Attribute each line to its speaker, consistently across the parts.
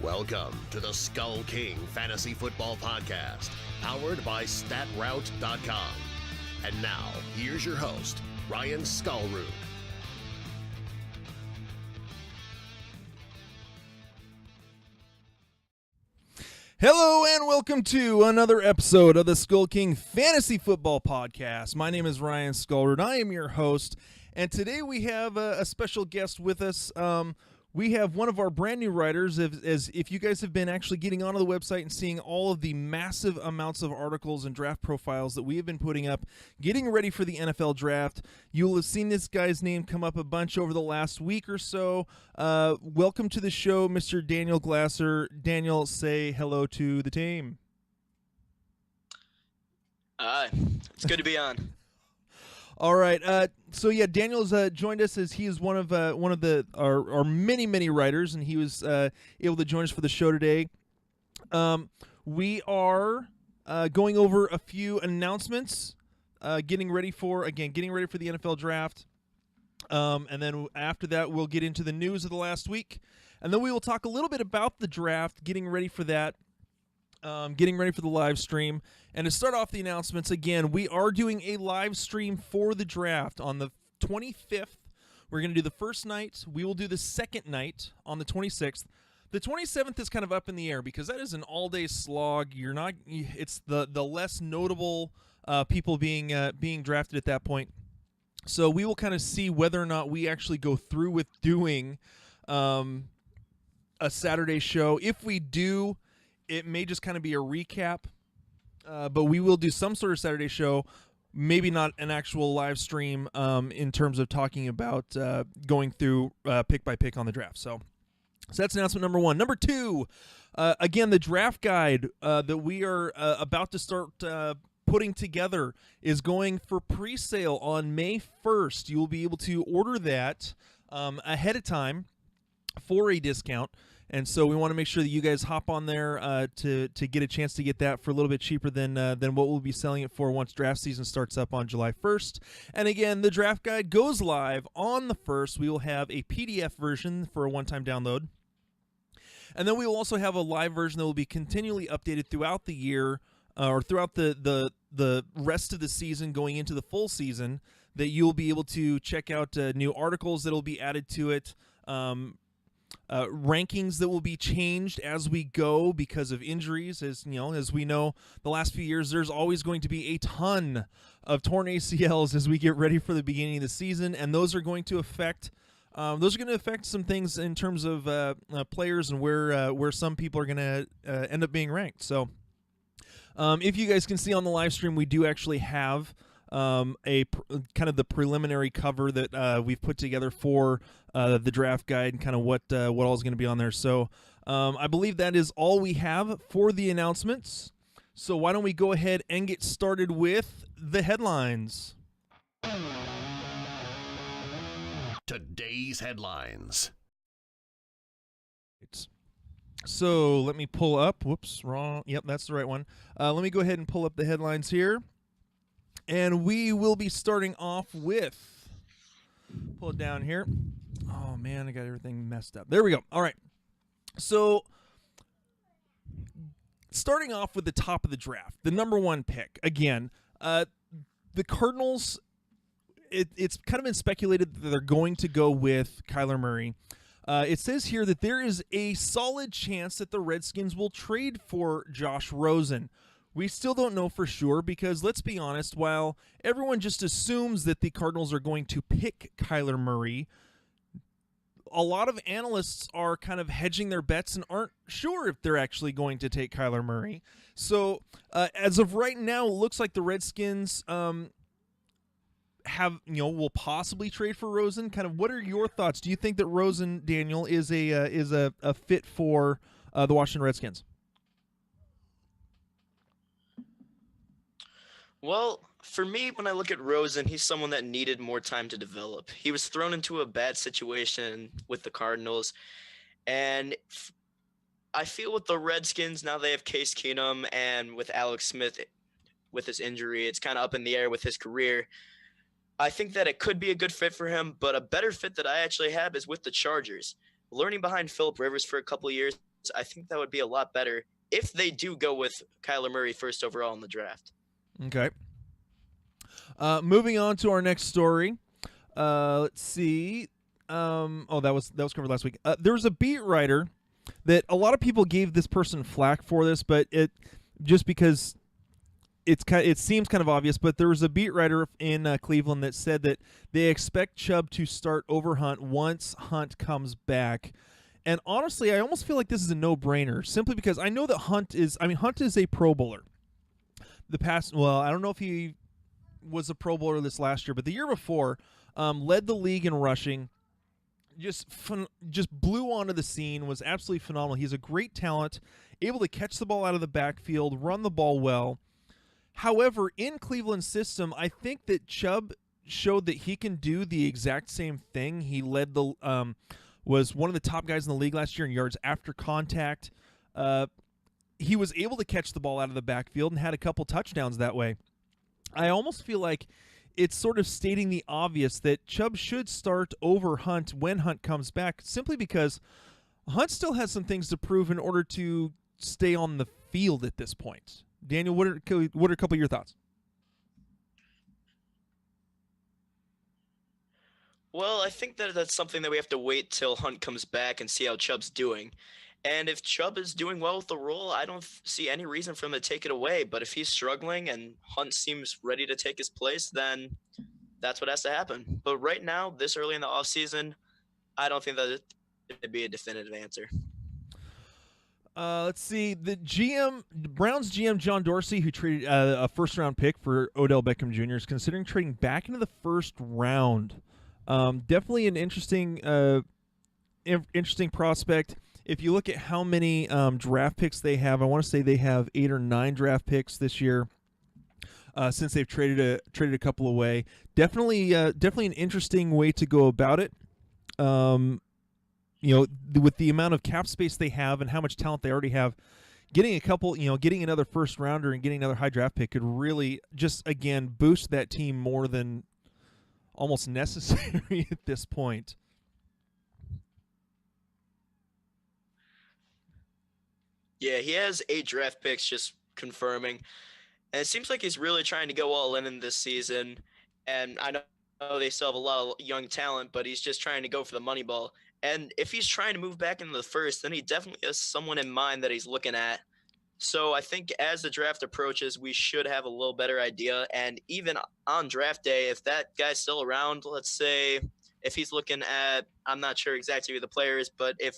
Speaker 1: Welcome to the SkullKing Fantasy Football Podcast, powered by StatRoute.com. And now, here's your host, Ryan Skullroot.
Speaker 2: Hello and welcome to another episode of the SkullKing Fantasy Football Podcast. My name is Ryan Skullroot. I am your host, and today we have a special guest with us. We have one of our brand new writers. If you guys have been actually getting onto the website and seeing all of the massive amounts of articles and draft profiles that we have been putting up, getting ready for the NFL draft, you'll have seen this guy's name come up a bunch over the last week or so. Welcome to the show, Mr. Daniel Glasser. Daniel, say hello to the team.
Speaker 3: Hi, it's good to be on.
Speaker 2: All right. So yeah, Daniel's joined us as he is one of our many writers, and he was able to join us for the show today. We are going over a few announcements, getting ready for the NFL draft, and then after that we'll get into the news of the last week, and then we will talk a little bit about the draft, getting ready for that. Getting ready for the live stream. And to start off the announcements, again, we are doing a live stream for the draft on the 25th. We're going to do the first night. We will do the second night on the 26th. The 27th is kind of up in the air because that is an all-day slog. It's the less notable people being drafted at that point. So we will kind of see whether or not we actually go through with doing a Saturday show. If we do, it may just kind of be a recap, but we will do some sort of Saturday show, maybe not an actual live stream in terms of talking about going through pick by pick on the draft. So that's announcement number one. Number two, again, the draft guide that we are about to start putting together is going for pre-sale on May 1st. You will be able to order that ahead of time for a discount. And so we want to make sure that you guys hop on there to get a chance to get that for a little bit cheaper than what we'll be selling it for once draft season starts up on July 1st. And again, the draft guide goes live on the 1st. We will have a PDF version for a one-time download. And then we will also have a live version that will be continually updated throughout the year or throughout the rest of the season going into the full season, that you'll be able to check out new articles that will be added to it. Rankings that will be changed as we go because of injuries. As we know, the last few years, there's always going to be a ton of torn ACLs as we get ready for the beginning of the season, and those are going to affect some things in terms of players and where some people are going to end up being ranked. So, if you guys can see on the live stream, we do actually have kind of the preliminary cover that we've put together for the draft guide and kind of what all is going to be on there. So I believe that is all we have for the announcements. So why don't we go ahead and get started with the headlines.
Speaker 1: Today's headlines.
Speaker 2: So let me pull up. Whoops, wrong. Yep, that's the right one. Let me go ahead and pull up the headlines here. And we will be starting off with, pull it down here. Oh, man, I got everything messed up. There we go. All right. So starting off with the top of the draft, the number one pick. Again, the Cardinals, it's kind of been speculated that they're going to go with Kyler Murray. It says here that there is a solid chance that the Redskins will trade for Josh Rosen. We still don't know for sure because, let's be honest, while everyone just assumes that the Cardinals are going to pick Kyler Murray, a lot of analysts are kind of hedging their bets and aren't sure if they're actually going to take Kyler Murray. So as of right now, it looks like the Redskins will possibly trade for Rosen. Kind of, what are your thoughts? Do you think that Rosen, Daniel, is a fit for the Washington Redskins?
Speaker 3: Well, for me, when I look at Rosen, he's someone that needed more time to develop. He was thrown into a bad situation with the Cardinals, and I feel with the Redskins, now they have Case Keenum, and with Alex Smith with his injury, it's kind of up in the air with his career. I think that it could be a good fit for him, but a better fit that I actually have is with the Chargers. Learning behind Phillip Rivers for a couple of years, I think that would be a lot better if they do go with Kyler Murray first overall in the draft.
Speaker 2: Okay. Moving on to our next story. Let's see. That was covered last week. There was a beat writer that a lot of people gave this person flack for this, but it just because it seems kind of obvious. But there was a beat writer in Cleveland that said that they expect Chubb to start over Hunt once Hunt comes back. And honestly, I almost feel like this is a no-brainer, simply because I know that Hunt is a Pro Bowler. I don't know if he was a Pro Bowler this last year, but the year before, led the league in rushing. Just blew onto the scene, was absolutely phenomenal. He's a great talent, able to catch the ball out of the backfield, run the ball well. However, in Cleveland's system, I think that Chubb showed that he can do the exact same thing. He led was one of the top guys in the league last year in yards after contact. He was able to catch the ball out of the backfield and had a couple touchdowns that way. I almost feel like it's sort of stating the obvious that Chubb should start over Hunt when Hunt comes back, simply because Hunt still has some things to prove in order to stay on the field at this point. Daniel, what are a couple of your thoughts?
Speaker 3: Well, I think that that's something that we have to wait till Hunt comes back and see how Chubb's doing. And if Chubb is doing well with the role, I don't see any reason for him to take it away. But if he's struggling and Hunt seems ready to take his place, then that's what has to happen. But right now, this early in the offseason, I don't think that it'd be a definitive answer.
Speaker 2: Let's see. The Browns GM John Dorsey, who traded a first-round pick for Odell Beckham Jr., is considering trading back into the first round. Definitely an interesting prospect. If you look at how many draft picks they have, I want to say they have 8 or 9 draft picks this year. Since they've traded a couple away, definitely an interesting way to go about it. With the amount of cap space they have and how much talent they already have, getting another first rounder and getting another high draft pick could really just again boost that team more than almost necessary at this point.
Speaker 3: Yeah, he has 8 draft picks, just confirming. And it seems like he's really trying to go all in this season. And I know they still have a lot of young talent, but he's just trying to go for the money ball. And if he's trying to move back into the first, then he definitely has someone in mind that he's looking at. So I think as the draft approaches, we should have a little better idea. And even on draft day, if that guy's still around, let's say if he's looking at, I'm not sure exactly who the player is, but if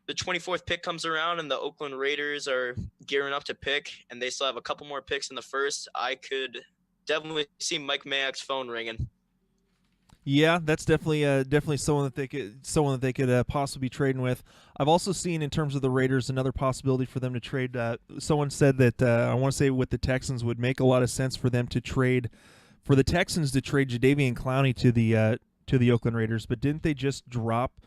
Speaker 3: the 24th pick comes around and the Oakland Raiders are gearing up to pick and they still have a couple more picks in the first, I could definitely see Mike Mayock's phone ringing.
Speaker 2: Yeah, that's definitely someone that they could possibly be trading with. I've also seen in terms of the Raiders another possibility for them to trade. Someone said that I want to say with the Texans would make a lot of sense for them to trade for the Texans to trade Jadeveon Clowney to the Oakland Raiders, but didn't they just drop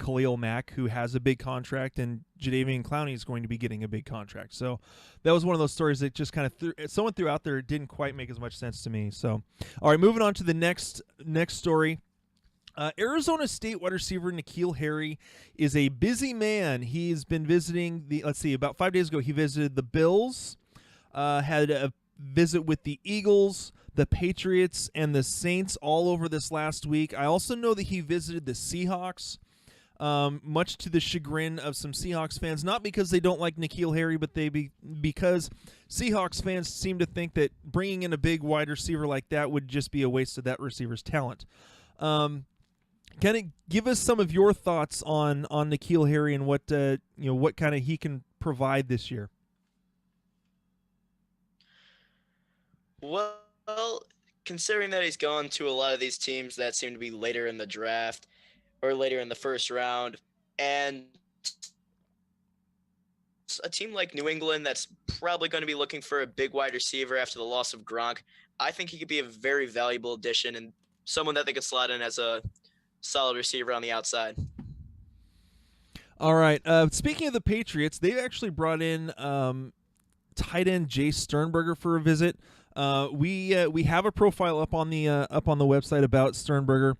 Speaker 2: Khalil Mack, who has a big contract, and Jadeveon Clowney is going to be getting a big contract? So that was one of those stories that just kind of someone threw out there. It didn't quite make as much sense to me. So, all right, moving on to the next story. Arizona State wide receiver N'Keal Harry is a busy man. He's been visiting about 5 days ago, he visited the Bills, had a visit with the Eagles, the Patriots, and the Saints all over this last week. I also know that he visited the Seahawks. Much to the chagrin of some Seahawks fans, not because they don't like N'Keal Harry, but because Seahawks fans seem to think that bringing in a big wide receiver like that would just be a waste of that receiver's talent. Kind of give us some of your thoughts on N'Keal Harry and what kind of he can provide this year.
Speaker 3: Well, considering that he's gone to a lot of these teams that seem to be later in the draft or later in the first round, and a team like New England that's probably going to be looking for a big wide receiver after the loss of Gronk, I think he could be a very valuable addition and someone that they could slot in as a solid receiver on the outside.
Speaker 2: All right. Speaking of the Patriots, they've actually brought in tight end Jace Sternberger for a visit. We have a profile up on the website about Sternberger.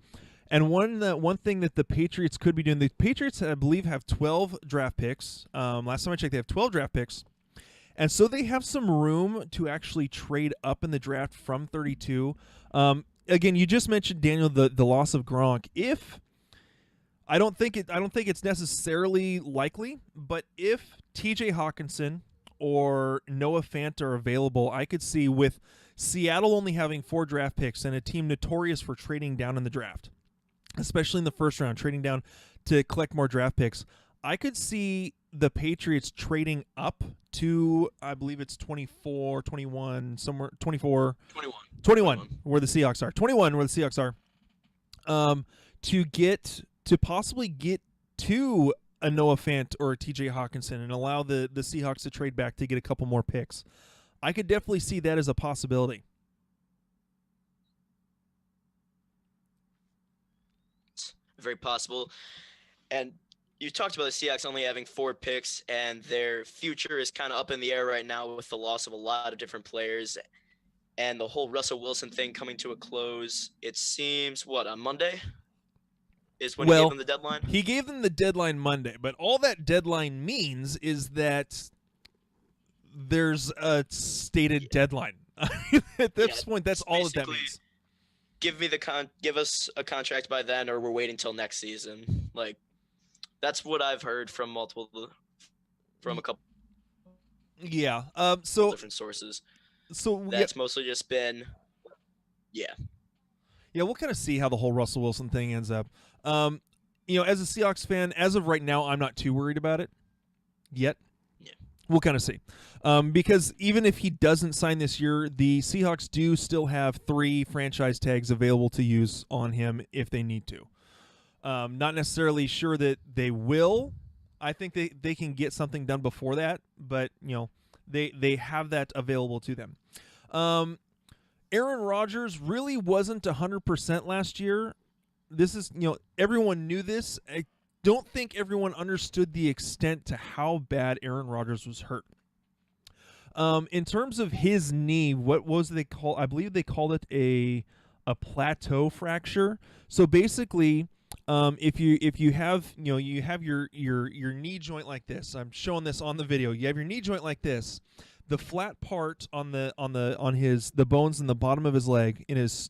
Speaker 2: And one thing that the Patriots could be doing, the Patriots, I believe, have 12 draft picks. Last time I checked, they have 12 draft picks. And so they have some room to actually trade up in the draft from 32. Again, you just mentioned, Daniel, the loss of Gronk. I don't think it's necessarily likely, but if TJ Hawkinson or Noah Fant are available, I could see, with Seattle only having 4 draft picks and a team notorious for trading down in the draft, especially in the first round, trading down to collect more draft picks, I could see the Patriots trading up to, I believe it's 24, 21, somewhere 24, 21 where the Seahawks are. 21 where the Seahawks are. To possibly get to a Noah Fant or a TJ Hawkinson and allow the Seahawks to trade back to get a couple more picks. I could definitely see that as a possibility.
Speaker 3: Very possible. And you talked about the Seahawks only having 4 picks, and their future is kind of up in the air right now with the loss of a lot of different players and the whole Russell Wilson thing coming to a close. It seems, on Monday is when he gave them the deadline?
Speaker 2: He gave them the deadline Monday, but all that deadline means is that there's a stated deadline. At this point, that's all that means.
Speaker 3: Give us a contract by then, or we're waiting till next season. Like, that's what I've heard from a couple.
Speaker 2: Yeah.
Speaker 3: Different sources.
Speaker 2: So
Speaker 3: that's mostly just been. Yeah.
Speaker 2: Yeah, we'll kind of see how the whole Russell Wilson thing ends up. As a Seahawks fan, as of right now, I'm not too worried about it yet.
Speaker 3: Yeah.
Speaker 2: We'll kind of see. Because even if he doesn't sign this year, the Seahawks do still have 3 franchise tags available to use on him if they need to. Not necessarily sure that they will. I think they can get something done before that, but they have that available to them. Aaron Rodgers really wasn't 100% last year. This is, everyone knew this. I don't think everyone understood the extent to how bad Aaron Rodgers was hurt. In terms of his knee, what was they call? I believe they called it a plateau fracture. So basically, if you have you have your knee joint like this. I'm showing this on the video. You have your knee joint like this. The flat part on the bones in the bottom of his leg in his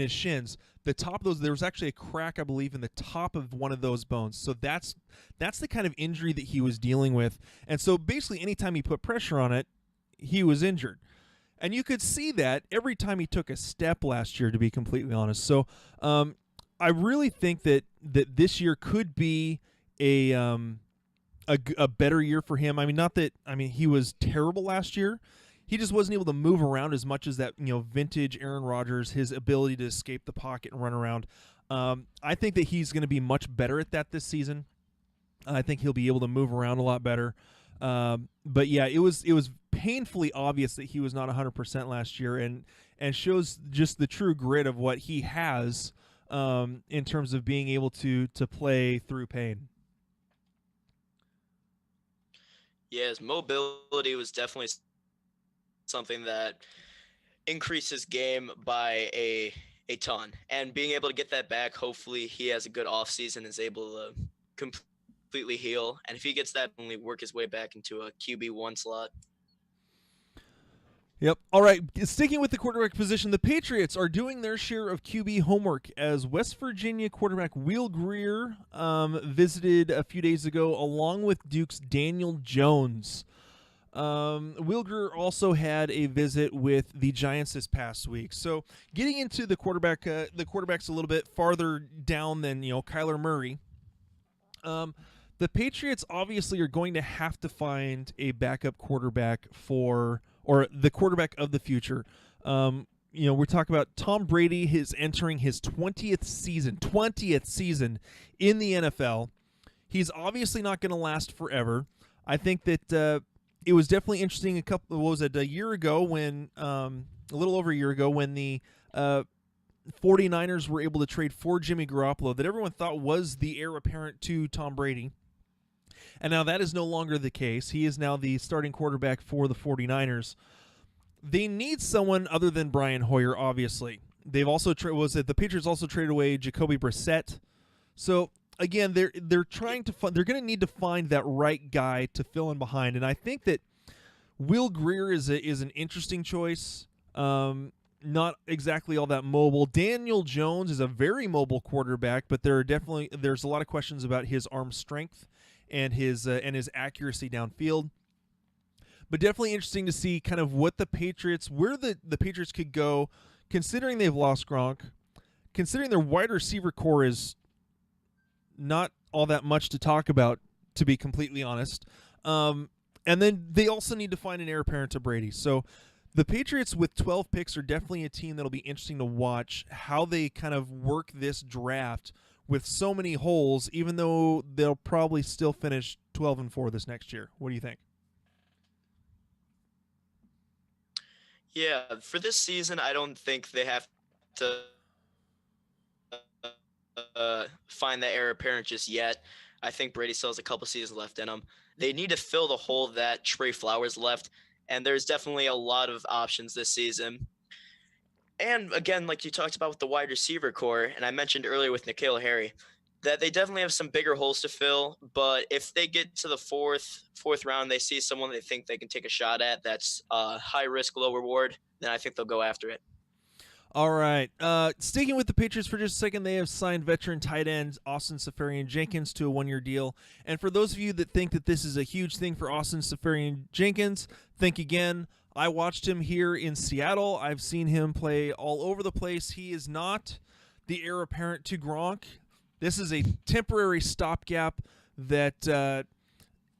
Speaker 2: shins. The top of those, there was actually a crack, I believe, in the top of one of those bones. So that's the kind of injury that he was dealing with. And so basically anytime he put pressure on it, he was injured. And you could see that every time he took a step last year, to be completely honest. So I really think that this year could be a better year for him. He was terrible last year. He just wasn't able to move around as much as that, vintage Aaron Rodgers, his ability to escape the pocket and run around. I think that he's going to be much better at that this season. I think he'll be able to move around a lot better. But yeah, it was painfully obvious that he was not 100% last year, and shows just the true grit of what he has in terms of being able to play through pain.
Speaker 3: Yeah, his mobility was definitely something that increased his game by a ton. And being able to get that back, hopefully he has a good offseason, is able to completely heal. And if he gets that, only work his way back into a QB1 slot.
Speaker 2: Yep. All right. Sticking with the quarterback position, the Patriots are doing their share of QB homework as West Virginia quarterback Will Grier visited a few days ago along with Duke's Daniel Jones. Will Grier also had a visit with the Giants this past week. So getting into the quarterbacks a little bit farther down than Kyler Murray. The Patriots obviously are going to have to find a backup quarterback or the quarterback of the future. We're talking about Tom Brady is entering his 20th season in the NFL. He's obviously not going to last forever. I think that it was definitely interesting a year ago when a little over a year ago when the 49ers were able to trade for Jimmy Garoppolo that everyone thought was the heir apparent to Tom Brady. And now that is no longer the case. He is now the starting quarterback for the 49ers. They need someone other than Brian Hoyer, obviously. They've also the Patriots also traded away Jacoby Brissett. So again, they're trying to they're going to need to find that right guy to fill in behind, and I think that Will Grier is an interesting choice. Not exactly all that mobile. Daniel Jones is a very mobile quarterback, but there's a lot of questions about his arm strength and his accuracy downfield. But definitely interesting to see kind of what the Patriots, where the Patriots could go, considering they've lost Gronk, considering their wide receiver core is not all that much to talk about, to be completely honest. And then they also need to find an heir apparent to Brady. So the Patriots with 12 picks are definitely a team that'll be interesting to watch how they kind of work this draft with so many holes, even though they'll probably still finish 12-4 this next year. What do you think?
Speaker 3: Yeah, for this season, I don't think they have to find that heir apparent just yet. I think Brady still has a couple seasons left in him. They need to fill the hole that Trey Flowers left, and there's definitely a lot of options this season. And again, like you talked about with the wide receiver core, and I mentioned earlier with N'Keal Harry, that they definitely have some bigger holes to fill. But if they get to the fourth round, they see someone they think they can take a shot at that's high risk, low reward, then I think they'll go after it.
Speaker 2: All right. Sticking with the Patriots for just a second, they have signed veteran tight end Austin Seferian-Jenkins to a one-year deal. And for those of you that think that this is a huge thing for Austin Seferian-Jenkins, think again. I watched him here in Seattle. I've seen him play all over the place. He is not the heir apparent to Gronk. This is a temporary stopgap that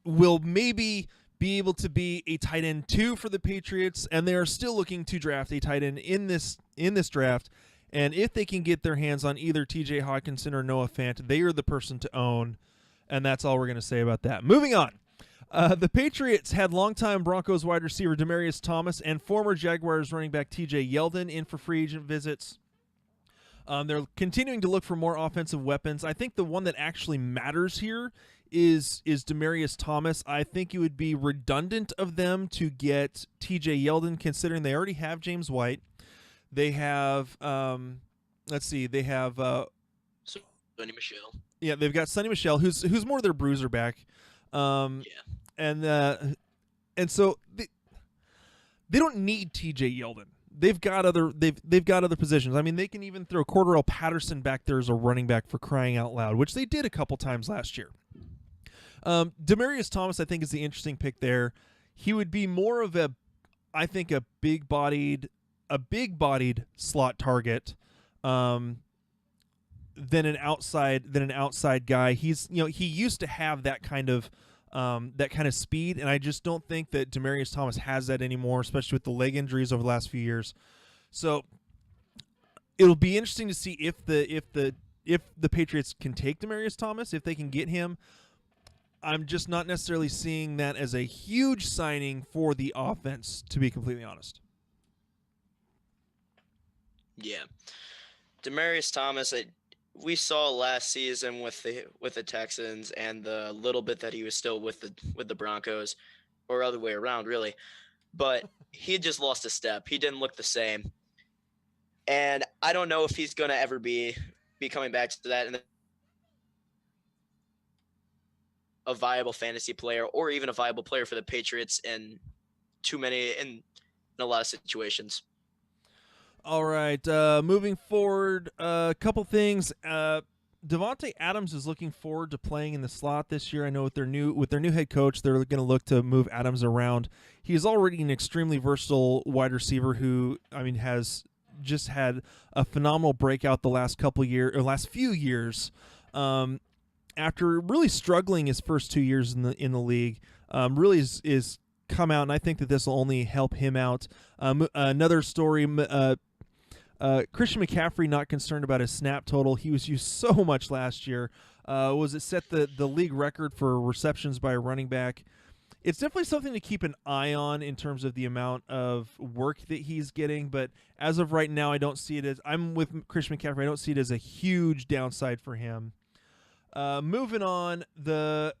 Speaker 2: will maybe be able to be a tight end 2 for the Patriots, and they are still looking to draft a tight end in this draft. And if they can get their hands on either TJ Hawkinson or Noah Fant, they are the person to own, and that's all we're going to say about that. Moving on. The Patriots had longtime Broncos wide receiver Demaryius Thomas and former Jaguars running back TJ Yeldon in for free agent visits. They're continuing to look for more offensive weapons. I think the one that actually matters here is Demaryius Thomas. I think it would be redundant of them to get TJ Yeldon, considering they already have James White. They have, they have
Speaker 3: Sonny Michel.
Speaker 2: Yeah, they've got Sonny Michel, who's more their bruiser back. And so they don't need TJ Yeldon. They've got other positions. I mean, they can even throw Cordarrelle Patterson back there as a running back, for crying out loud, which they did a couple times last year. Demaryius Thomas, I think, is the interesting pick there. He would be more of a big-bodied slot target than an outside guy. He used to have that kind of speed, and I just don't think that Demaryius Thomas has that anymore, especially with the leg injuries over the last few years. So it'll be interesting to see if the Patriots can take Demaryius Thomas, if they can get him. I'm just not necessarily seeing that as a huge signing for the offense, to be completely honest.
Speaker 3: Yeah, Demaryius Thomas, we saw last season with the Texans, and the little bit that he was still with the Broncos, or other way around, really. But he had just lost a step. He didn't look the same, and I don't know if he's going to ever be coming back to that. And a viable fantasy player, or even a viable player for the Patriots in a lot of situations.
Speaker 2: All right, moving forward, a couple things. Davante Adams is looking forward to playing in the slot this year. I know with their new head coach, they're going to look to move Adams around. He is already an extremely versatile wide receiver who, has just had a phenomenal breakout the last few years. After really struggling his first 2 years in the league, really is come out, and I think that this will only help him out. Another story. Christian McCaffrey not concerned about his snap total. He was used so much last year. It set the league record for receptions by a running back. It's definitely something to keep an eye on in terms of the amount of work that he's getting. But as of right now, I'm with Christian McCaffrey. I don't see it as a huge downside for him. Moving on, the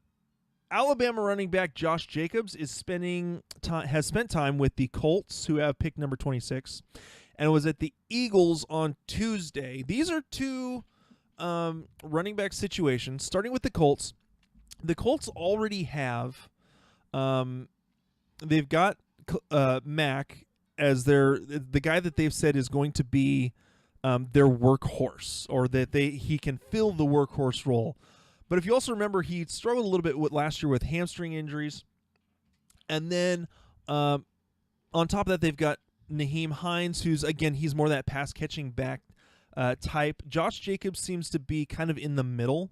Speaker 2: Alabama running back Josh Jacobs has spent time with the Colts, who have pick number 26. and was at the Eagles on Tuesday. These are two running back situations, starting with the Colts. The Colts already have they've got Mack as the guy that they've said is going to be their workhorse, or that he can fill the workhorse role. But if you also remember, he struggled a little bit last year with hamstring injuries. And then on top of that, they've got Nyheim Hines, who's, again, he's more that pass-catching back type. Josh Jacobs seems to be kind of in the middle.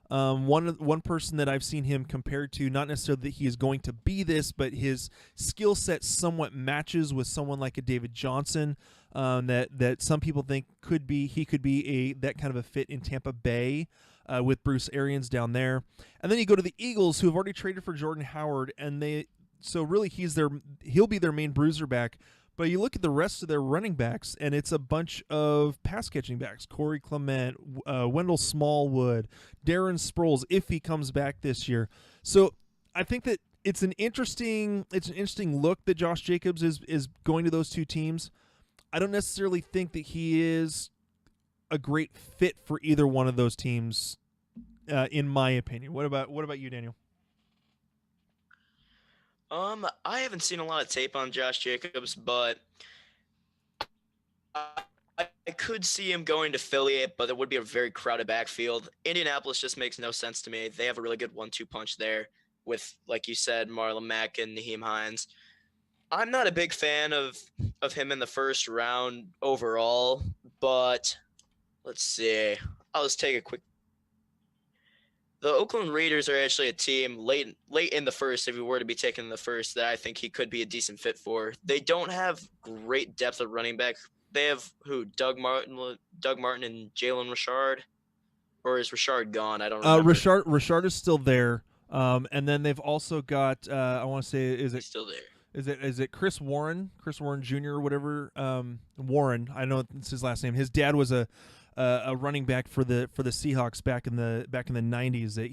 Speaker 2: One person that I've seen him compared to, not necessarily that he is going to be this, but his skill set somewhat matches with someone like a David Johnson, that some people think he could be that kind of a fit in Tampa Bay with Bruce Arians down there. And then you go to the Eagles, who have already traded for Jordan Howard, and so really he'll be their main bruiser back. But you look at the rest of their running backs, and it's a bunch of pass-catching backs. Corey Clement, Wendell Smallwood, Darren Sproles, if he comes back this year. So I think that it's an interesting look that Josh Jacobs is going to those two teams. I don't necessarily think that he is a great fit for either one of those teams, in my opinion. What about you, Daniel?
Speaker 3: I haven't seen a lot of tape on Josh Jacobs, but I could see him going to Philly, but it would be a very crowded backfield. Indianapolis just makes no sense to me. They have a really good 1-2 punch there with, like you said, Marlon Mack and Nyheim Hines. I'm not a big fan of him in the first round overall, but let's see. I'll just take a quick. The Oakland Raiders are actually a team late in the first, if he were to be taken in the first, that I think he could be a decent fit for. They don't have great depth of running back. They have Doug Martin and Jalen Richard, or is Richard gone? I don't remember.
Speaker 2: Richard is still there, and then they've also got I want to say
Speaker 3: He's still there.
Speaker 2: Is it Chris Warren Jr. or whatever? Warren, I know it's his last name. His dad was a running back for the Seahawks back in the 90s. That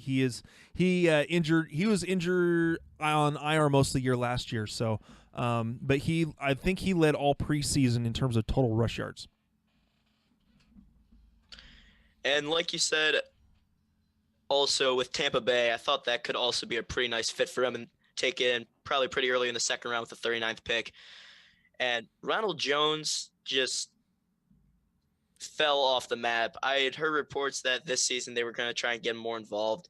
Speaker 2: he was injured on IR most of the year last year. So, but I think he led all preseason in terms of total rush yards.
Speaker 3: And like you said, also with Tampa Bay, I thought that could also be a pretty nice fit for him and take in probably pretty early in the second round with the 39th pick. And Ronald Jones just fell off the map. I had heard reports that this season they were going to try and get him more involved,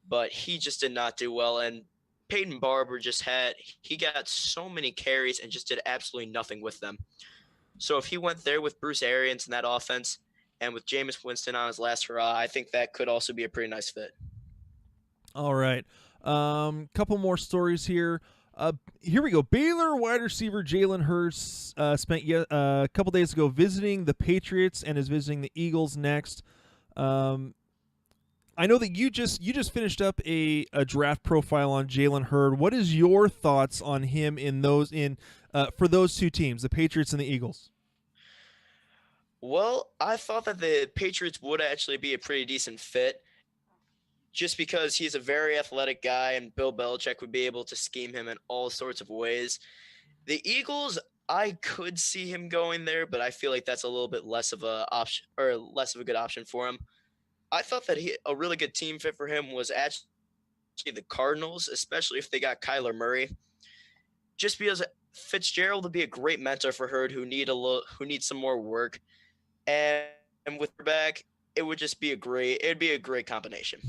Speaker 3: but he just did not do well. And Peyton Barber he got so many carries and just did absolutely nothing with them. So if he went there with Bruce Arians in that offense and with Jameis Winston on his last hurrah, I think that could also be a pretty nice fit.
Speaker 2: All right. Couple more stories here. Here we go. Baylor wide receiver Jalen Hurts spent a couple days ago visiting the Patriots and is visiting the Eagles next. I know that you just finished up a draft profile on Jalen Hurts. What is your thoughts on him for those two teams, the Patriots and the Eagles?
Speaker 3: Well, I thought that the Patriots would actually be a pretty decent fit, just because he's a very athletic guy and Bill Belichick would be able to scheme him in all sorts of ways. The Eagles, I could see him going there, but I feel like that's a little bit less of a option, or less of a good option for him. I thought that a really good team fit for him was actually the Cardinals, especially if they got Kyler Murray. Just because Fitzgerald would be a great mentor for Hurd, who needs some more work, and with her back, it would just be a great combination.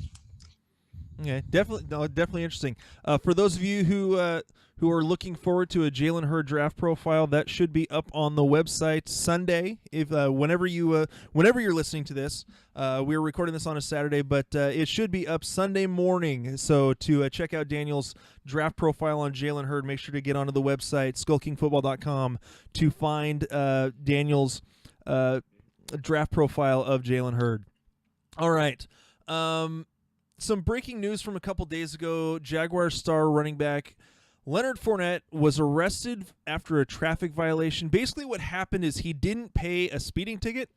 Speaker 2: Okay, definitely interesting. For those of you who are looking forward to a Jalen Hurd draft profile, that should be up on the website Sunday. If whenever you're listening to this, we're recording this on a Saturday, but it should be up Sunday morning. So to check out Daniel's draft profile on Jalen Hurd, make sure to get onto the website SkullKingFootball.com to find Daniel's draft profile of Jalen Hurd. All right. Some breaking news from a couple days ago. Jaguars star running back Leonard Fournette was arrested after a traffic violation. Basically what happened is he didn't pay a speeding ticket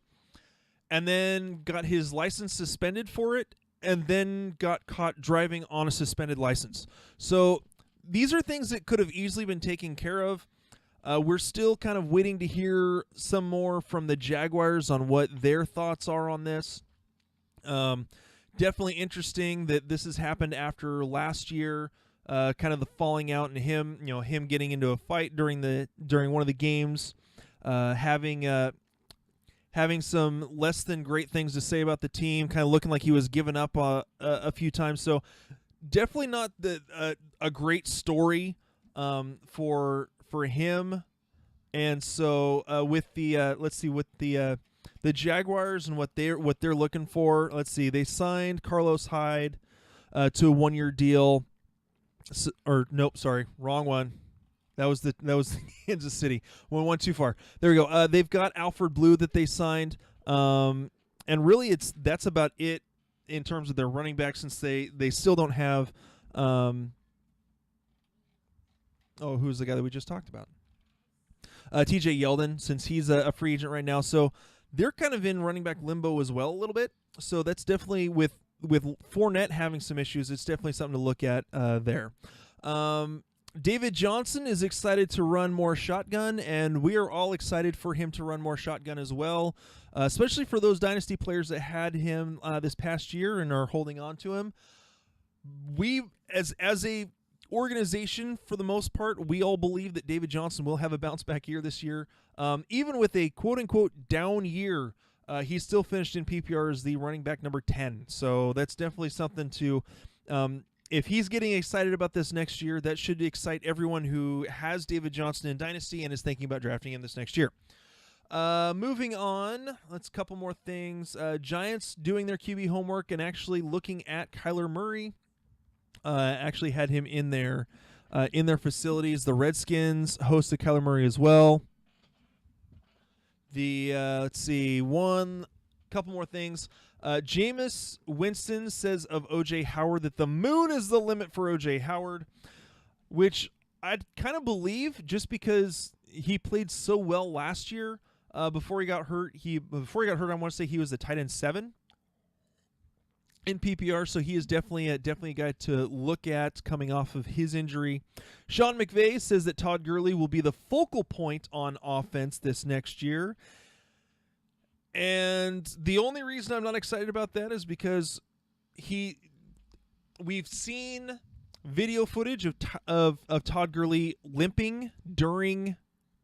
Speaker 2: and then got his license suspended for it and then got caught driving on a suspended license. So these are things that could have easily been taken care of. We're still kind of waiting to hear some more from the Jaguars on what their thoughts are on this. Definitely interesting that this has happened after last year, kind of the falling out and him getting into a fight during one of the games, having some less than great things to say about the team, kind of looking like he was giving up a few times. So definitely not a great story for him. And so with the Jaguars and what they're looking for. Let's see, they signed Carlos Hyde to a 1-year deal. Wrong one. That was Kansas City. One too far. There we go. They've got Alfred Blue that they signed, and really that's about it in terms of their running back, since they still don't have. Who's the guy that we just talked about? TJ Yeldon, since he's a free agent right now. So they're kind of in running back limbo as well a little bit. So that's definitely with Fournette having some issues, it's definitely something to look at there. David Johnson is excited to run more shotgun, and we are all excited for him to run more shotgun as well, especially for those dynasty players that had him this past year and are holding on to him. We, as a organization, for the most part, we all believe that David Johnson will have a bounce-back year this year. Even with a quote-unquote down year, he still finished in PPR as the running back number 10. So that's definitely something to... if he's getting excited about this next year, that should excite everyone who has David Johnson in Dynasty and is thinking about drafting him this next year. Moving on, let's couple more things. Giants doing their QB homework and actually looking at Kyler Murray. Actually had him in their facilities. The Redskins hosted Kyler Murray as well. Let's see, couple more things. Jameis Winston says of O.J. Howard that the moon is the limit for O.J. Howard, which I kind of believe, just because he played so well last year. Before he got hurt, I want to say he was the tight end 7 in PPR, so he is definitely a guy to look at coming off of his injury. Sean McVay says that Todd Gurley will be the focal point on offense this next year. And the only reason I'm not excited about that is because we've seen video footage of Todd Gurley limping during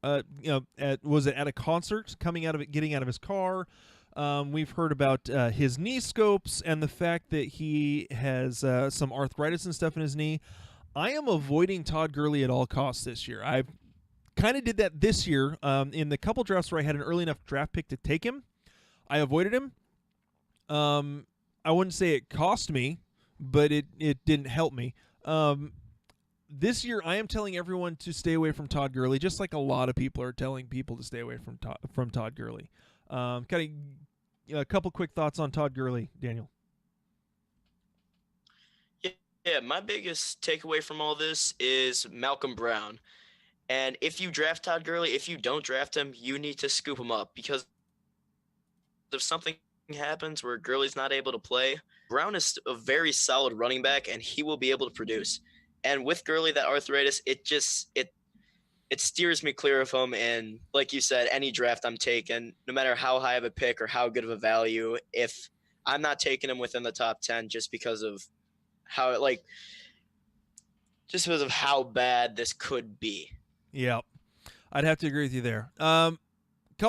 Speaker 2: at a concert, getting out of his car. We've heard about his knee scopes and the fact that he has some arthritis and stuff in his knee. I am avoiding Todd Gurley at all costs this year. I kind of did that this year in the couple drafts where I had an early enough draft pick to take him. I avoided him. I wouldn't say it cost me, but it didn't help me. This year, I am telling everyone to stay away from Todd Gurley, just like a lot of people are telling people to stay away from Todd Gurley. A couple quick thoughts on Todd Gurley, Daniel.
Speaker 3: Yeah, my biggest takeaway from all this is Malcolm Brown. And if you draft Todd Gurley, if you don't draft him, you need to scoop him up, because if something happens where Gurley's not able to play, Brown is a very solid running back, and he will be able to produce. And with Gurley, that arthritis, it steers me clear of him. And like you said, any draft I'm taking, no matter how high of a pick or how good of a value, if I'm not taking him within the top 10 just because of how bad this could be.
Speaker 2: Yeah, I'd have to agree with you there.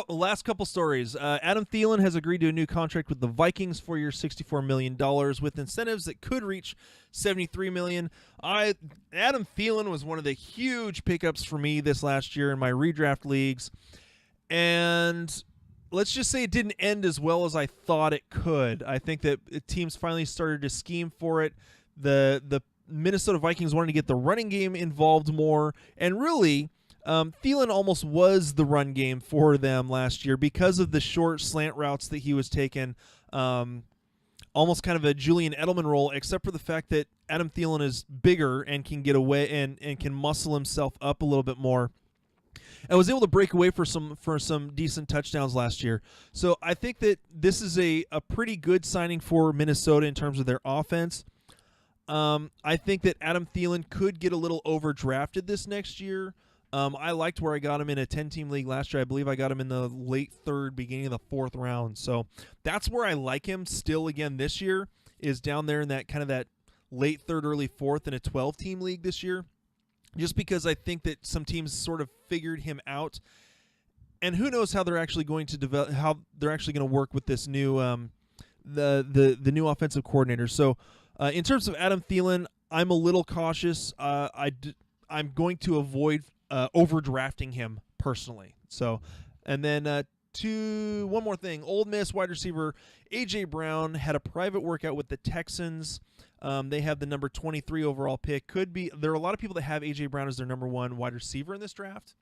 Speaker 2: Last couple stories. Adam Thielen has agreed to a new contract with the Vikings for year $64 million with incentives that could reach $73 million. Adam Thielen was one of the huge pickups for me this last year in my redraft leagues. And let's just say it didn't end as well as I thought it could. I think that teams finally started to scheme for it. The Minnesota Vikings wanted to get the running game involved more, and really Thielen almost was the run game for them last year because of the short slant routes that he was taking, almost kind of a Julian Edelman role, except for the fact that Adam Thielen is bigger and can get away and can muscle himself up a little bit more. And was able to break away for some decent touchdowns last year. So I think that this is a pretty good signing for Minnesota in terms of their offense. I think that Adam Thielen could get a little overdrafted this next year. I liked where I got him in a 10-team league last year. I believe I got him in the late third, beginning of the fourth round. So that's where I like him still again this year, is down there in that kind of that late third, early fourth in a 12-team league this year, just because I think that some teams sort of figured him out. And who knows how they're actually going to develop, how they're actually going to work with this new the new offensive coordinator. So in terms of Adam Thielen, I'm a little cautious. I'm going to avoid overdrafting him personally. So, and then one more thing. Ole Miss wide receiver A.J. Brown had a private workout with the Texans. They have the number 23 overall pick. There are a lot of people that have A.J. Brown as their number one wide receiver in this draft.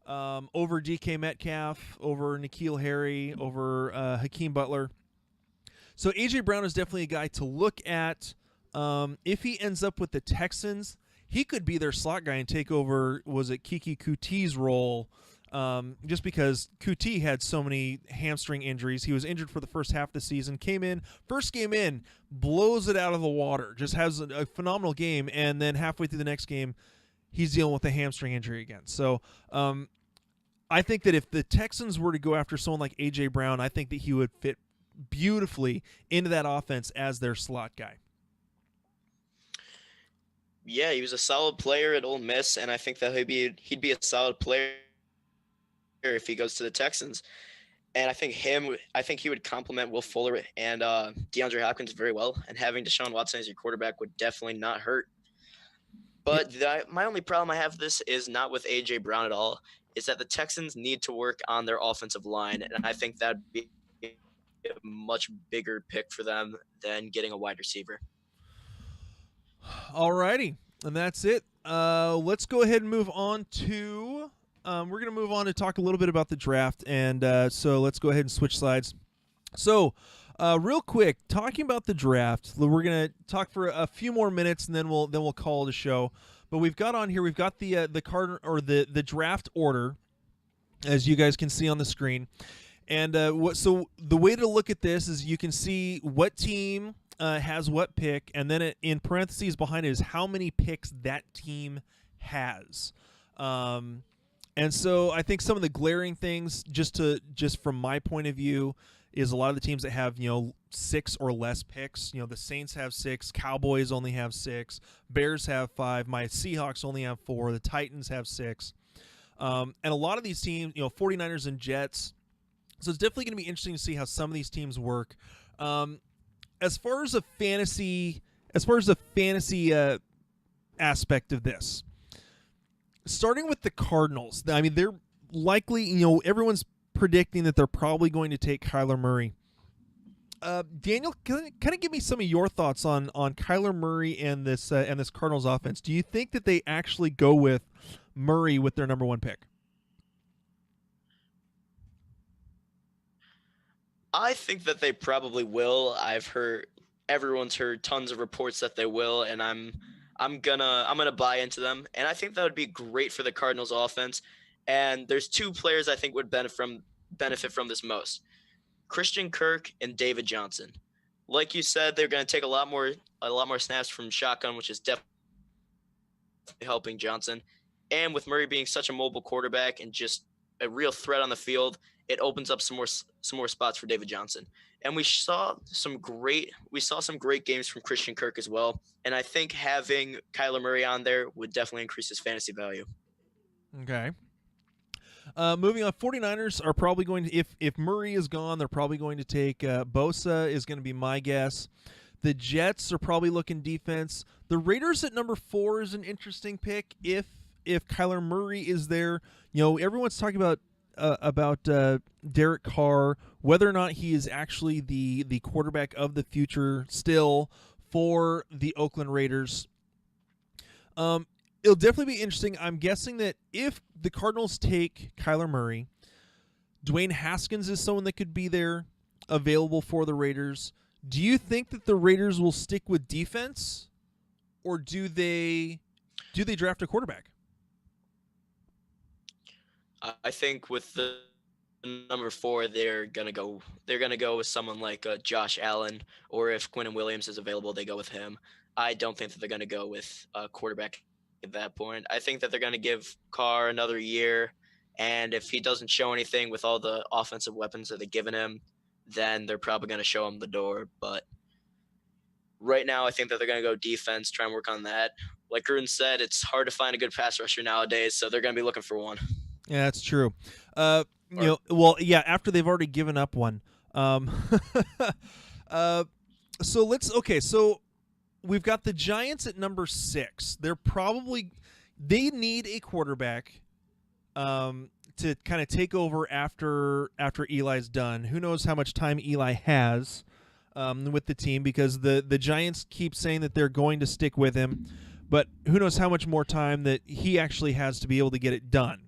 Speaker 2: Over DK Metcalf, over N'Keal Harry, over Hakeem Butler. So A.J. Brown is definitely a guy to look at. If he ends up with the Texans, he could be their slot guy and take over, was it Kiki Coutie's role, just because Coutie had so many hamstring injuries. He was injured for the first half of the season, first game in, blows it out of the water, just has a phenomenal game, and then halfway through the next game, he's dealing with a hamstring injury again. So I think that if the Texans were to go after someone like A.J. Brown, I think that he would fit beautifully into that offense as their slot guy.
Speaker 3: Yeah, he was a solid player at Ole Miss, and I think that he'd be a solid player if he goes to the Texans. And I think he would complement Will Fuller and DeAndre Hopkins very well, and having Deshaun Watson as your quarterback would definitely not hurt. But my only problem I have with this is not with A.J. Brown at all, is that the Texans need to work on their offensive line, and I think that'd be a much bigger pick for them than getting a wide receiver.
Speaker 2: All righty, and that's it. Let's go ahead and move on to we're going to move on to talk a little bit about the draft, and so let's go ahead and switch sides. So real quick, talking about the draft, we're going to talk for a few more minutes, and then we'll call it a show. But we've got the draft order, as you guys can see on the screen. And so the way to look at this is you can see what team has what pick, and then in parentheses behind it is how many picks that team has. And so I think some of the glaring things, just from my point of view, is a lot of the teams that have 6 or less picks. The Saints have 6, Cowboys only have 6, Bears have 5, my Seahawks only have 4, the Titans have 6, and a lot of these teams, 49ers and Jets. So it's definitely going to be interesting to see how some of these teams work. As far as the fantasy aspect of this, starting with the Cardinals, I mean, they're likely, everyone's predicting that they're probably going to take Kyler Murray. Daniel, kind of give me some of your thoughts on Kyler Murray and this Cardinals offense. Do you think that they actually go with Murray with their number one pick?
Speaker 3: I think that they probably will. Everyone's heard tons of reports that they will, and I'm gonna buy into them. And I think that would be great for the Cardinals offense. And there's 2 players I think would benefit from this most: Christian Kirk and David Johnson. Like you said, they're going to take a lot more snaps from shotgun, which is definitely helping Johnson. And with Murray being such a mobile quarterback and just a real threat on the field, it opens up some more spots for David Johnson. And we saw some great games from Christian Kirk as well. And I think having Kyler Murray on there would definitely increase his fantasy value.
Speaker 2: Okay. Moving on, 49ers are probably going to, if Murray is gone, they're probably going to take Bosa is going to be my guess. The Jets are probably looking defense. The Raiders at number 4 is an interesting pick if Kyler Murray is there. Everyone's talking about Derek Carr, whether or not he is actually the quarterback of the future still for the Oakland Raiders. It'll definitely be interesting. I'm guessing that if the Cardinals take Kyler Murray, Dwayne Haskins is someone that could be there available for the Raiders. Do you think that the Raiders will stick with defense, or do they draft a quarterback?
Speaker 3: I think with the number 4, they're gonna go with someone like Josh Allen, or if Quinnen Williams is available, they go with him. I don't think that they're gonna go with a quarterback at that point. I think that they're going to give Carr another year, and if he doesn't show anything with all the offensive weapons that they've given him, then they're probably going to show him the door. But right now, I think that they're going to go defense, try and work on that. Like Gruden said, it's hard to find a good pass rusher nowadays, so they're going to be looking for one.
Speaker 2: Yeah, that's true. After they've already given up one. So we've got the Giants at number 6. They need a quarterback to kind of take over after Eli's done. Who knows how much time Eli has with the team, because the Giants keep saying that they're going to stick with him, but who knows how much more time that he actually has to be able to get it done.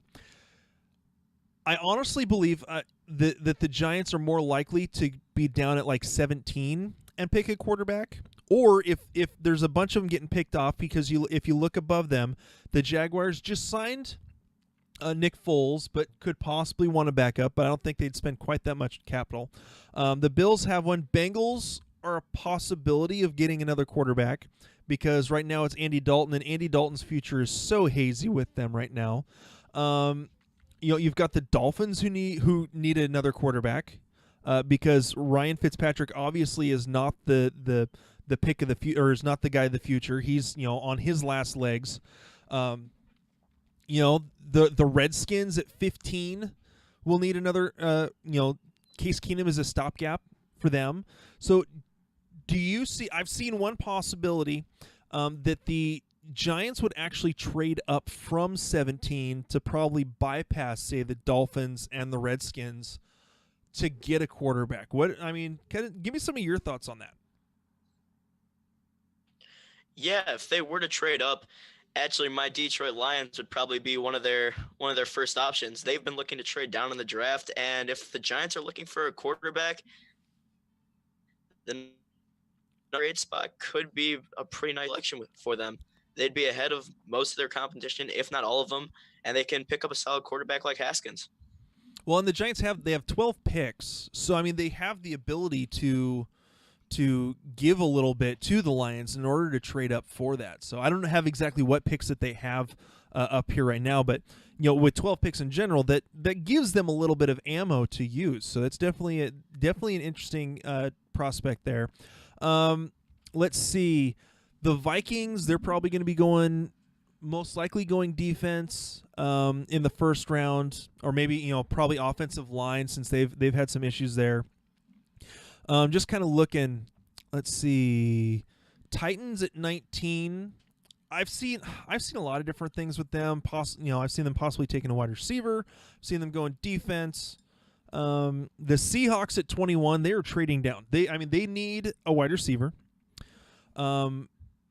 Speaker 2: I honestly believe that the Giants are more likely to be down at like 17 and pick a quarterback, or if there's a bunch of them getting picked off, because if you look above them, the Jaguars just signed Nick Foles, but could possibly want to back up, but I don't think they'd spend quite that much capital. The Bills have one. Bengals are a possibility of getting another quarterback, because right now it's Andy Dalton, and Andy Dalton's future is so hazy with them right now. You've got the Dolphins who need another quarterback, because Ryan Fitzpatrick obviously is not the pick of the future, or is not the guy of the future. He's on his last legs. The Redskins at 15 will need another. Case Keenum is a stopgap for them. So, do you see? I've seen one possibility that the Giants would actually trade up from 17 to probably bypass, say, the Dolphins and the Redskins to get a quarterback. Give me some of your thoughts on that.
Speaker 3: Yeah, if they were to trade up, actually my Detroit Lions would probably be one of their first options. They've been looking to trade down in the draft, and if the Giants are looking for a quarterback, then the trade spot could be a pretty nice selection for them. They'd be ahead of most of their competition, if not all of them, and they can pick up a solid quarterback like Haskins.
Speaker 2: Well, and the Giants have 12 picks, so they have the ability to give a little bit to the Lions in order to trade up for that. So I don't have exactly what picks that they have up here right now, but with 12 picks in general, that gives them a little bit of ammo to use. So that's definitely an interesting prospect there. Let's see. The Vikings, they're probably going to be most likely going defense in the first round, or maybe probably offensive line, since they've had some issues there. Just kind of looking. Let's see. Titans at 19. I've seen a lot of different things with them. I've seen them possibly taking a wide receiver. I've seen them going defense. The Seahawks at 21. They are trading down. They need a wide receiver.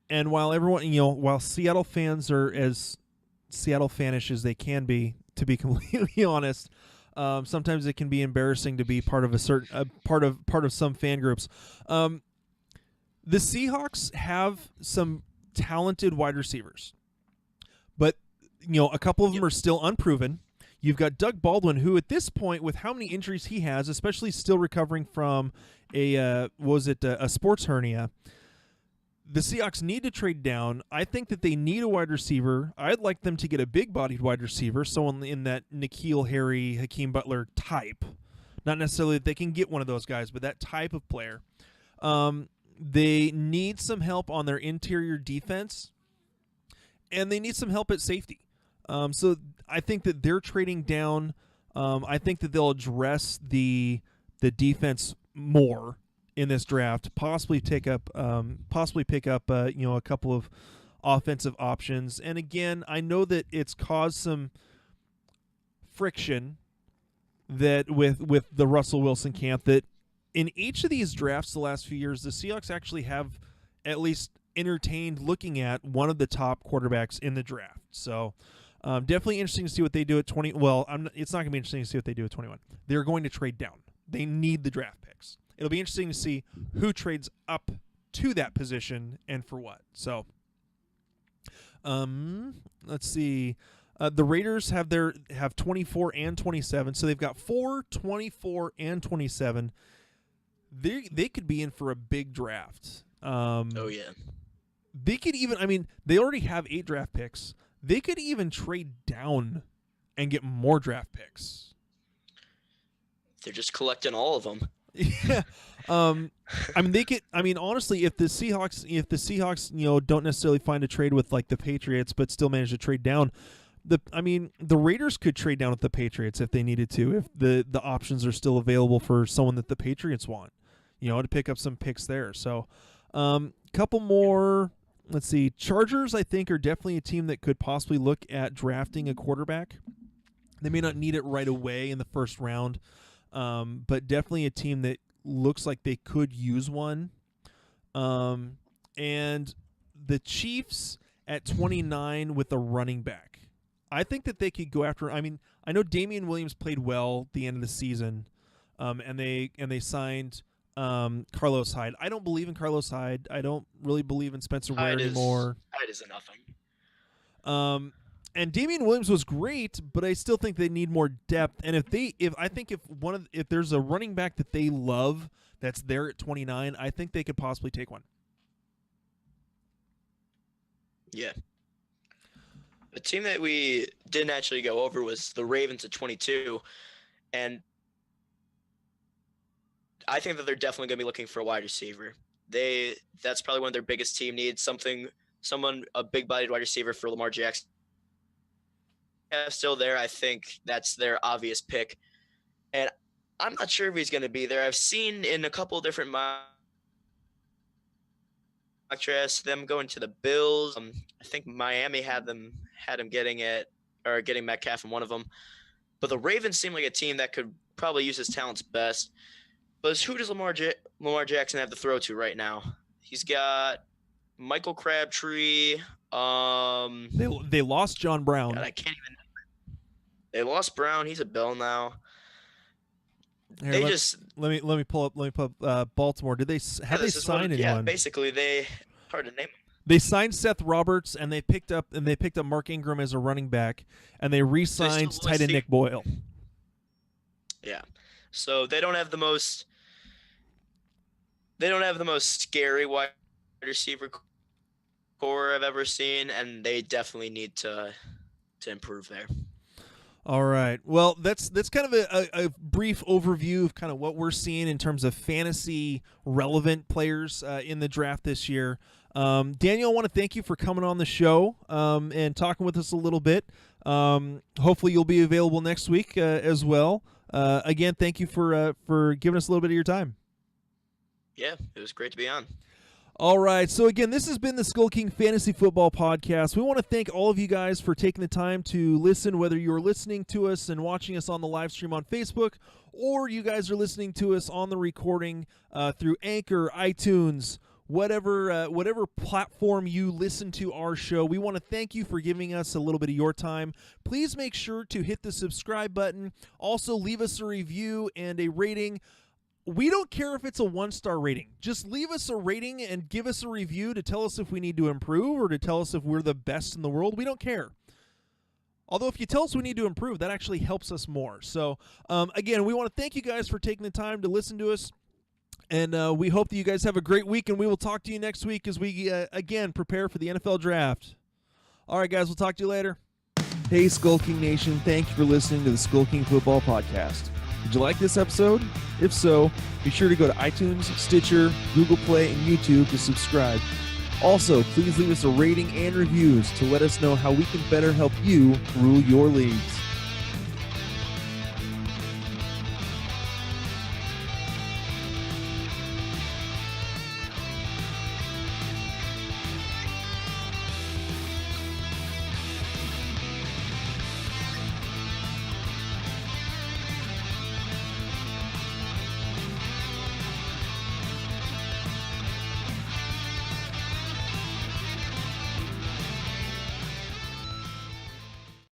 Speaker 2: And while while Seattle fans are as Seattle fanish as they can be, to be completely honest, sometimes it can be embarrassing to be part of part of some fan groups. The Seahawks have some talented wide receivers, but a couple of them are still unproven. You've got Doug Baldwin, who at this point, with how many injuries he has, especially still recovering from a sports hernia. The Seahawks need to trade down. I think that they need a wide receiver. I'd like them to get a big-bodied wide receiver, someone in that N'Keal Harry, Hakeem Butler type. Not necessarily that they can get one of those guys, but that type of player. They need some help on their interior defense, and they need some help at safety. So I think that they're trading down. I think that they'll address the defense more in this draft, possibly pick up a couple of offensive options. And again, I know that it's caused some friction that with the Russell Wilson camp, that in each of these drafts the last few years, the Seahawks actually have at least entertained looking at one of the top quarterbacks in the draft. So definitely interesting to see what they do at 20. Well, it's not going to be interesting to see what they do at 21. They're going to trade down. They need the draft picks. It'll be interesting to see who trades up to that position and for what. So, let's see. The Raiders have 24 and 27, so they've got 4, 24, and 27. They could be in for a big draft.
Speaker 3: Oh yeah.
Speaker 2: they could even, I mean, they already have 8 draft picks. They could even trade down and get more draft picks.
Speaker 3: They're just collecting all of them.
Speaker 2: Yeah. I mean, they could, I mean, honestly, if the Seahawks, you know, don't necessarily find a trade with like the Patriots, but still manage to trade down, the Raiders could trade down with the Patriots if they needed to, if the options are still available for someone that the Patriots want, you know, to pick up some picks there. So, couple more. Let's see. Chargers, I think, are definitely a team that could possibly look at drafting a quarterback. They may not need it right away in the first round, but definitely a team that looks like they could use one. And the Chiefs at 29 with a running back. I think that they could go after. I mean, I know Damian Williams played well at the end of the season, and they signed Carlos Hyde. I don't believe in Carlos Hyde. I don't really believe in Spencer Ware anymore.
Speaker 3: Hyde is nothing.
Speaker 2: And Damian Williams was great, but I still think they need more depth. And if there's a running back that they love that's there at 29, I think they could possibly take one.
Speaker 3: Yeah. The team that we didn't actually go over was the Ravens at 22, and I think that they're definitely going to be looking for a wide receiver. That's probably one of their biggest team needs, a big-bodied wide receiver for Lamar Jackson. Still there, I think that's their obvious pick. And I'm not sure if he's going to be there. I've seen in a couple different mock drafts them going to the Bills. I think Miami had him getting Metcalf in one of them. But the Ravens seem like a team that could probably use his talents best. But who does Lamar Jackson have to throw to right now? He's got Michael Crabtree.
Speaker 2: They lost John Brown.
Speaker 3: God, I can't even. They lost Brown. He's a Bill now.
Speaker 2: Here, let me pull up Baltimore. Did they sign anyone?
Speaker 3: Yeah, basically hard to name.
Speaker 2: They signed Seth Roberts and they picked up Mark Ingram as a running back, and they re-signed tight end Nick Boyle.
Speaker 3: Yeah. So they don't have the most scary wide receiver core I've ever seen, and they definitely need to improve there.
Speaker 2: All right. Well, that's kind of a brief overview of kind of what we're seeing in terms of fantasy relevant players in the draft this year. Daniel, I want to thank you for coming on the show and talking with us a little bit. Hopefully you'll be available next week as well. Again, thank you for giving us a little bit of your time.
Speaker 3: Yeah, it was great to be on.
Speaker 2: All right, so again, this has been the SkullKing Fantasy Football Podcast. We want to thank all of you guys for taking the time to listen, whether you're listening to us and watching us on the live stream on Facebook, or you guys are listening to us on the recording through Anchor, iTunes, whatever platform you listen to our show. We want to thank you for giving us a little bit of your time. Please make sure to hit the subscribe button. Also, leave us a review and a rating. We don't care if it's a 1-star rating. Just leave us a rating and give us a review to tell us if we need to improve or to tell us if we're the best in the world. We don't care. Although if you tell us we need to improve, that actually helps us more. So, again, we want to thank you guys for taking the time to listen to us. And we hope that you guys have a great week, and we will talk to you next week as we, again, prepare for the NFL Draft. All right, guys, we'll talk to you later. Hey, SkullKing Nation. Thank you for listening to the SkullKing Football Podcast. Did you like this episode? If so, be sure to go to iTunes, Stitcher, Google Play, and YouTube to subscribe. Also, please leave us a rating and reviews to let us know how we can better help you rule your leagues.